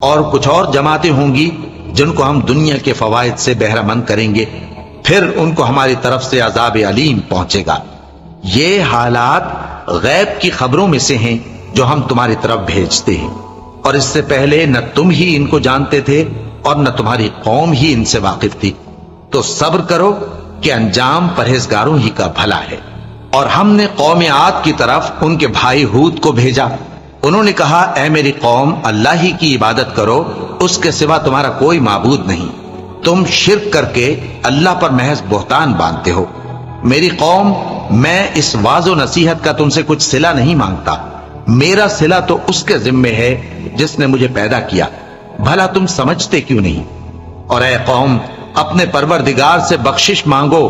اور کچھ اور جماعتیں ہوں گی جن کو ہم دنیا کے فوائد سے بہرہ مند کریں گے، پھر ان کو ہماری طرف سے عذاب علیم پہنچے گا۔ یہ حالات غیب کی خبروں میں سے ہیں جو ہم تمہاری طرف بھیجتے ہیں، اور اس سے پہلے نہ تم ہی ان کو جانتے تھے اور نہ تمہاری قوم ہی ان سے واقف تھی۔ تو صبر کرو کہ انجام پرہیزگاروں ہی کا بھلا ہے۔ اور ہم نے قوم عاد کی طرف ان کے بھائی ہود کو بھیجا۔ انہوں نے کہا، اے میری قوم، اللہ ہی کی عبادت کرو، اس کے سوا تمہارا کوئی معبود نہیں۔ تم شرک کر کے اللہ پر محض بہتان باندھتے ہو۔ میری قوم، میں اس واعظ و نصیحت کا تم سے کچھ صلہ نہیں مانگتا، میرا صلہ تو اس کے ذمے ہے جس نے مجھے پیدا کیا، بھلا تم سمجھتے کیوں نہیں؟ اور اے قوم، اپنے پروردگار سے بخشش مانگو،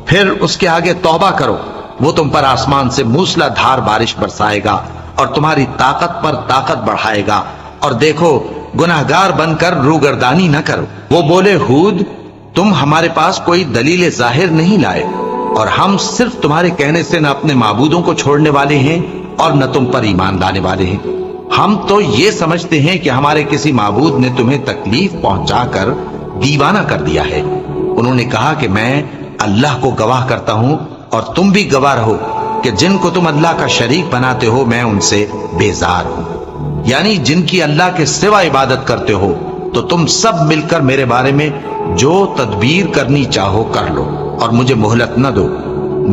پھر اس کے آگے توبہ کرو، وہ تم پر آسمان سے موسلا دھار بارش برسائے گا اور تمہاری طاقت پر طاقت بڑھائے گا، اور دیکھو گناہگار بن کر روگردانی نہ کرو۔ وہ بولے، ہود، تم ہمارے پاس کوئی دلیل ظاہر نہیں لائے، اور ہم صرف تمہارے کہنے سے نہ اپنے معبودوں کو چھوڑنے والے ہیں اور نہ تم پر ایمان لانے والے ہیں۔ ہم تو یہ سمجھتے ہیں کہ ہمارے کسی معبود نے تمہیں تکلیف پہنچا کر دیوانہ کر دیا ہے۔ انہوں نے کہا کہ میں اللہ کو گواہ کرتا ہوں اور تم بھی گواہ رہو کہ جن کو تم اللہ کا شریک بناتے ہو میں ان سے بیزار ہوں، یعنی جن کی اللہ کے سوا عبادت کرتے ہو، تو تم سب مل کر میرے بارے میں جو تدبیر کرنی چاہو کر لو اور مجھے مہلت نہ دو۔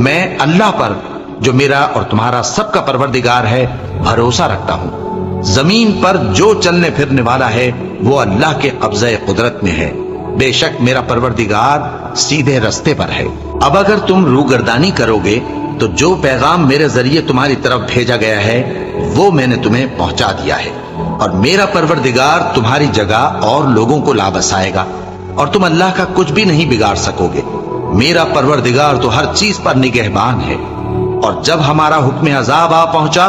میں اللہ پر جو میرا اور تمہارا سب کا پروردگار ہے بھروسہ رکھتا ہوں۔ زمین پر جو چلنے پھرنے والا ہے وہ اللہ کے قبضہ قدرت میں ہے، بے شک میرا پروردگار سیدھے رستے پر ہے۔ اب اگر تم روگردانی کرو گے تو جو پیغام میرے ذریعے تمہاری طرف بھیجا گیا ہے وہ میں نے تمہیں پہنچا دیا ہے، اور میرا پروردگار تمہاری جگہ اور لوگوں کو لا بسائے گا، اور تم اللہ کا کچھ بھی نہیں بگاڑ سکو گے۔ میرا پروردگار تو ہر چیز پر نگہبان ہے۔ اور جب ہمارا حکم عذاب آ پہنچا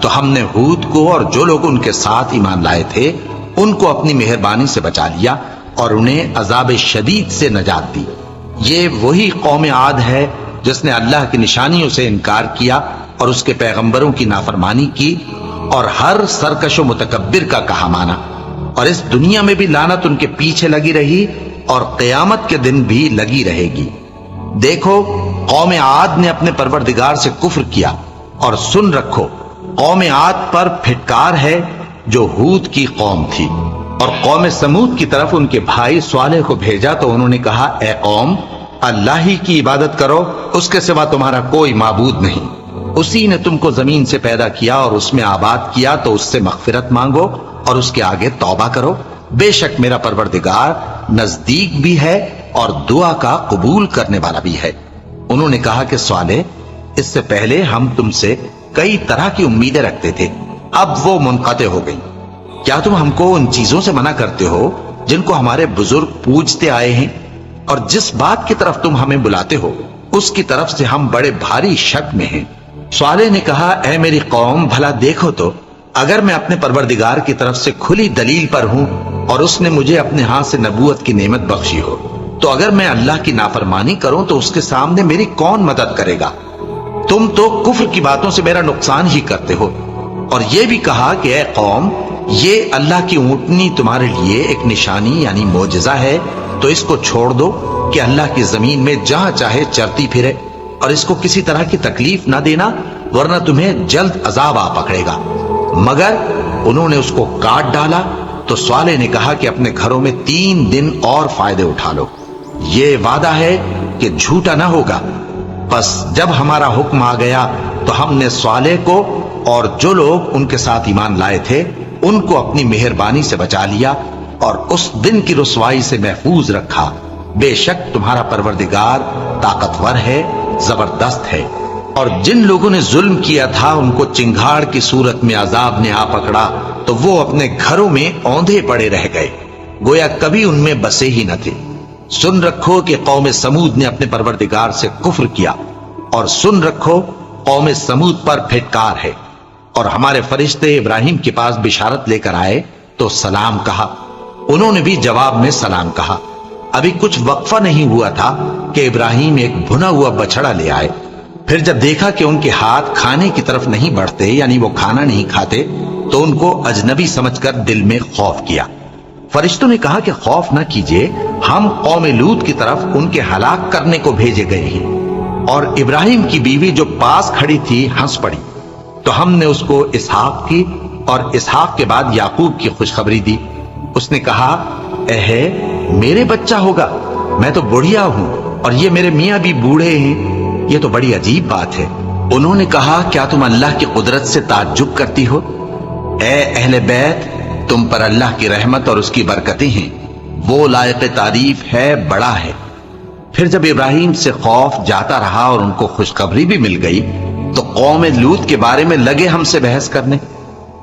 تو ہم نے ہود کو اور جو لوگ ان کے ساتھ ایمان لائے تھے ان کو اپنی مہربانی سے بچا لیا اور انہیں عذاب شدید سے نجات دی۔ یہ وہی قوم عاد ہے جس نے اللہ کی نشانیوں سے انکار کیا اور اس کے پیغمبروں کی نافرمانی کی اور ہر سرکش و متکبر کا کہا مانا، اور اس دنیا میں بھی لعنت ان کے پیچھے لگی رہی اور قیامت کے دن بھی لگی رہے گی۔ دیکھو، قوم عاد نے اپنے پروردگار سے کفر کیا، اور سن رکھو، قوم عاد پر پھٹکار ہے جو ہود کی قوم تھی۔ اور قوم سمود کی طرف ان کے بھائی صالح کو بھیجا تو انہوں نے کہا، اے قوم، اللہ ہی کی عبادت کرو، اس کے سوا تمہارا کوئی معبود نہیں۔ اسی نے تم کو زمین سے پیدا کیا اور اس میں آباد کیا، تو اس سے مغفرت مانگو اور اس کے آگے توبہ کرو، بے شک میرا پروردگار نزدیک بھی ہے اور دعا کا قبول کرنے والا بھی ہے۔ انہوں نے کہا کہ صالح، اس سے پہلے ہم تم سے کئی طرح کی امیدیں رکھتے تھے، اب وہ منقطع ہو گئی۔ کیا تم ہم کو ان چیزوں سے منع کرتے ہو جن کو ہمارے بزرگ پوجتے آئے ہیں؟ اور جس بات کی طرف تم ہمیں بلاتے ہو اس کی طرف سے ہم بڑے بھاری شک میں ہیں۔ صالح نے کہا، اے میری قوم، بھلا دیکھو تو، اگر میں اپنے پروردگار کی طرف سے کھلی دلیل پر ہوں اور اس نے مجھے اپنے ہاتھ سے نبوت کی نعمت بخشی ہو، تو اگر میں اللہ کی نافرمانی کروں تو اس کے سامنے میری کون مدد کرے گا؟ تم تو کفر کی باتوں سے میرا نقصان ہی کرتے ہو۔ اور یہ بھی کہا کہ اے قوم، یہ اللہ کی اونٹنی تمہارے لیے ایک نشانی یعنی معجزہ ہے، تو اس کو چھوڑ دو کہ اللہ کی زمین میں جہاں چاہے چرتی پھرے، اور اس کو کسی طرح کی تکلیف نہ دینا، ورنہ تمہیں جلد عذاب آ پکڑے گا۔ مگر انہوں نے اس کو کاٹ ڈالا۔ تو صالح نے کہا کہ اپنے گھروں میں 3 دن اور فائدے اٹھا لو، یہ وعدہ ہے کہ جھوٹا نہ ہوگا۔ پس جب ہمارا حکم آ گیا تو ہم نے صالح کو اور جو لوگ ان کے ساتھ ایمان لائے تھے ان کو اپنی مہربانی سے بچا لیا اور اس دن کی رسوائی سے محفوظ رکھا۔ بے شک تمہارا پروردگار طاقتور ہے، زبردست ہے۔ اور جن لوگوں نے ظلم کیا تھا ان کو چنگھاڑ کی صورت میں عذاب نے آ پکڑا تو وہ اپنے گھروں میں اوندھے پڑے رہ گئے، گویا کبھی ان میں بسے ہی نہ تھے۔ سن رکھو کہ قوم سمود نے اپنے پروردگار سے کفر کیا، اور سن رکھو قوم سمود پر پھٹکار ہے۔ اور ہمارے فرشتے ابراہیم کے پاس بشارت لے کر آئے تو سلام کہا، انہوں نے بھی جواب میں سلام کہا۔ ابھی کچھ وقفہ نہیں ہوا تھا کہ ابراہیم ایک بھنا ہوا بچڑا لے آئے۔ پھر جب دیکھا کہ ان کے ہاتھ کھانے کی طرف نہیں بڑھتے، یعنی وہ کھانا نہیں کھاتے، تو ان کو اجنبی سمجھ کر دل میں خوف کیا۔ فرشتوں نے کہا کہ خوف نہ کیجیے، ہم قوم لوط کی طرف ان کے ہلاک کرنے کو بھیجے گئے ہیں۔ اور ابراہیم کی بیوی جو پاس کھڑی تھی ہنس پڑی، تو ہم نے اس کو اسحاق کی اور اسحاق کے بعد یعقوب کی خوشخبری دی۔ اس نے کہا اے میرے بچہ ہوگا، میں تو بڑھیا ہوں اور یہ میرے میاں بھی بوڑھے ہیں، یہ تو بڑی عجیب بات ہے۔ انہوں نے کہا کیا تم اللہ کی قدرت سے تعجب کرتی ہو؟ اے اہل بیت، تم پر اللہ کی رحمت اور اس کی برکتیں ہیں، وہ لائق تعریف ہے، بڑا ہے۔ پھر جب ابراہیم سے خوف جاتا رہا اور ان کو خوشخبری بھی مل گئی تو قوم لوط کے بارے میں لگے ہم سے بحث کرنے۔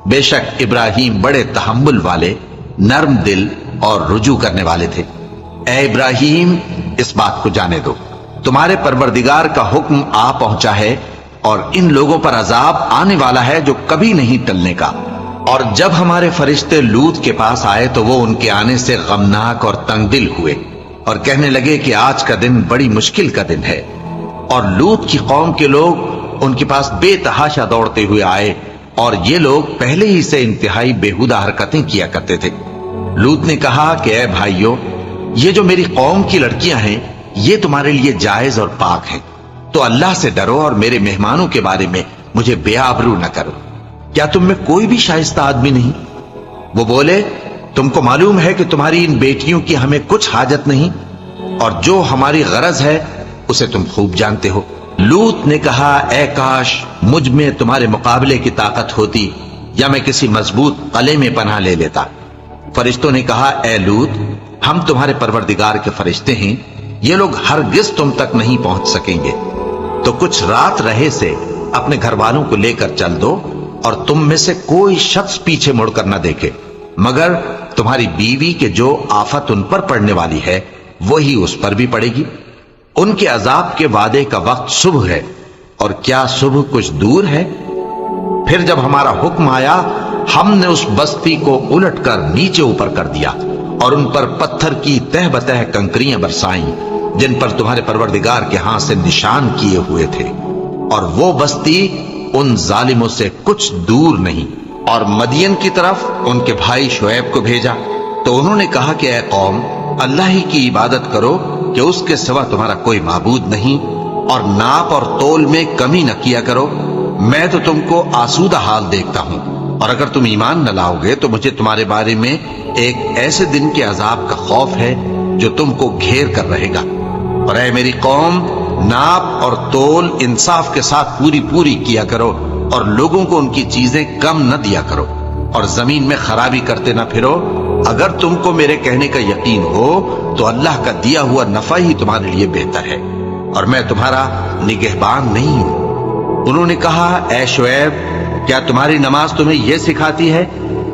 بے شک ابراہیم بڑے تحمل والے، نرم دل اور رجوع کرنے والے تھے۔ اے ابراہیم، اس بات کو جانے دو، تمہارے پروردگار کا حکم آ پہنچا ہے اور ان لوگوں پر عذاب آنے والا ہے جو کبھی نہیں ٹلنے کا۔ اور جب ہمارے فرشتے لوط کے پاس آئے تو وہ ان کے آنے سے غمناک اور تنگ دل ہوئے اور کہنے لگے کہ آج کا دن بڑی مشکل کا دن ہے۔ اور لوط کی قوم کے لوگ ان کے پاس بے تحاشا دوڑتے ہوئے آئے، اور یہ لوگ پہلے ہی سے انتہائی بےہودہ حرکتیں کیا کرتے تھے۔ لوط نے کہا کہ اے بھائیو، یہ جو میری قوم کی لڑکیاں ہیں یہ تمہارے لیے جائز اور پاک ہیں، تو اللہ سے ڈرو اور میرے مہمانوں کے بارے میں مجھے بے آبرو نہ کرو۔ کیا تم میں کوئی بھی شائستہ آدمی نہیں؟ وہ بولے تم کو معلوم ہے کہ تمہاری ان بیٹیوں کی ہمیں کچھ حاجت نہیں، اور جو ہماری غرض ہے اسے تم خوب جانتے ہو۔ لوط نے کہا اے کاش مجھ میں تمہارے مقابلے کی طاقت ہوتی، یا میں کسی مضبوط قلعے میں پناہ لے لیتا۔ فرشتوں نے کہا اے لوط، ہم تمہارے پروردگار کے فرشتے ہیں، یہ لوگ ہرگز تم تک نہیں پہنچ سکیں گے، تو کچھ رات رہے سے اپنے گھر والوں کو لے کر چل دو، اور تم میں سے کوئی شخص پیچھے مڑ کر نہ دیکھے، مگر تمہاری بیوی کے جو آفت ان پر پڑنے والی ہے وہی اس پر بھی پڑے گی۔ ان کے عذاب کے وعدے کا وقت صبح ہے، اور کیا صبح کچھ دور ہے؟ پھر جب ہمارا حکم آیا ہم نے اس بستی کو الٹ کر نیچے اوپر کر دیا اور ان پر پتھر کی تہ بتہ کنکریاں برسائیں جن پر تمہارے پروردگار کے ہاں سے نشان کیے ہوئے تھے، اور وہ بستی ان ظالموں سے کچھ دور نہیں۔ اور مدین کی طرف ان کے بھائی شعیب کو بھیجا تو انہوں نے کہا کہ اے قوم، اللہ ہی کی عبادت کرو کہ اس کے سوا تمہارا کوئی معبود نہیں، اور ناپ اور تول میں کمی نہ کیا کرو، میں تو تم کو آسودہ حال دیکھتا ہوں، اور اگر تم ایمان نہ لاؤ گے تو مجھے تمہارے بارے میں ایک ایسے دن کے عذاب کا خوف ہے جو تم کو گھیر کر رہے گا۔ اور اے میری قوم، ناپ اور تول انصاف کے ساتھ پوری کیا کرو، اور لوگوں کو ان کی چیزیں کم نہ دیا کرو، اور زمین میں خرابی کرتے نہ پھرو۔ اگر تم کو میرے کہنے کا یقین ہو تو اللہ کا دیا ہوا نفع ہی تمہارے لیے بہتر ہے، اور میں تمہارا نگہبان نہیں ہوں۔ انہوں نے کہا اے شعیب، کیا تمہاری نماز تمہیں یہ سکھاتی ہے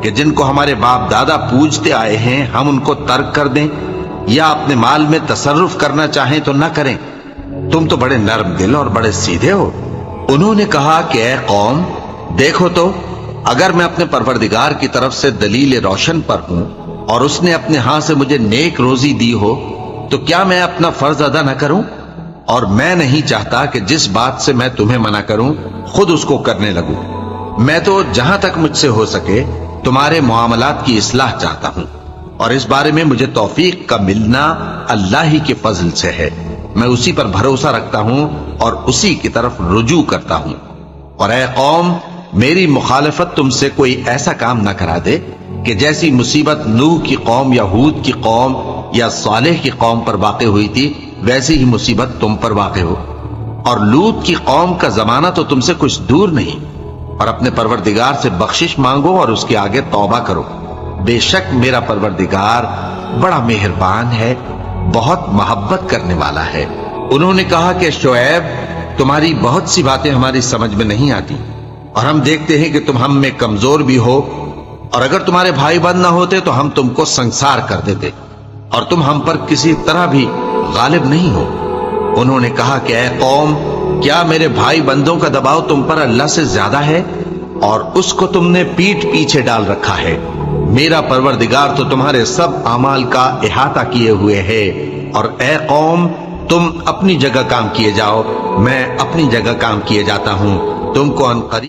کہ جن کو ہمارے باپ دادا پوجتے آئے ہیں ہم ان کو ترک کر دیں، یا اپنے مال میں تصرف کرنا چاہیں تو نہ کریں؟ تم تو بڑے نرم دل اور بڑے سیدھے ہو۔ انہوں نے کہا کہ اے قوم، دیکھو تو اگر میں اپنے پروردگار کی طرف سے دلیل روشن پر ہوں اور اس نے اپنے ہاں سے مجھے نیک روزی دی ہو تو کیا میں اپنا فرض ادا نہ کروں؟ اور میں نہیں چاہتا کہ جس بات سے میں تمہیں منع کروں خود اس کو کرنے لگوں۔ میں تو جہاں تک مجھ سے ہو سکے تمہارے معاملات کی اصلاح چاہتا ہوں، اور اس بارے میں مجھے توفیق کا ملنا اللہ ہی کے فضل سے ہے۔ میں اسی پر بھروسہ رکھتا ہوں اور اسی کی طرف رجوع کرتا ہوں۔ اور اے قوم، میری مخالفت تم سے کوئی ایسا کام نہ کرا دے کہ جیسی مصیبت نوح کی قوم یا ہود کی قوم یا صالح کی قوم پر واقع ہوئی تھی ویسی ہی مصیبت تم پر واقع ہو۔ اور لوط کی قوم کا زمانہ تو تم سے کچھ دور نہیں، اور اپنے پروردگار سے بخشش مانگو اور اس کے آگے توبہ کرو، بے شک میرا پروردگار بڑا مہربان ہے، بہت محبت کرنے والا ہے۔ انہوں نے کہا کہ شعیب، تمہاری بہت سی باتیں ہماری سمجھ میں نہیں آتی، اور ہم دیکھتے ہیں کہ تم ہم میں کمزور بھی ہو، اور اگر تمہارے بھائی بند نہ ہوتے تو ہم تم کو سنسار کر دیتے، اور تم ہم پر کسی طرح بھی غالب نہیں ہو۔ انہوں نے کہا کہ اے قوم، کیا میرے بھائی بندوں کا دباؤ تم پر اللہ سے زیادہ ہے، اور اس کو تم نے پیٹھ پیچھے ڈال رکھا ہے؟ میرا پروردگار تو تمہارے سب اعمال کا احاطہ کیے ہوئے ہے۔ اور اے قوم، تم اپنی جگہ کام کیے جاؤ، میں اپنی جگہ کام کیے جاتا ہوں، تم کو ان قریب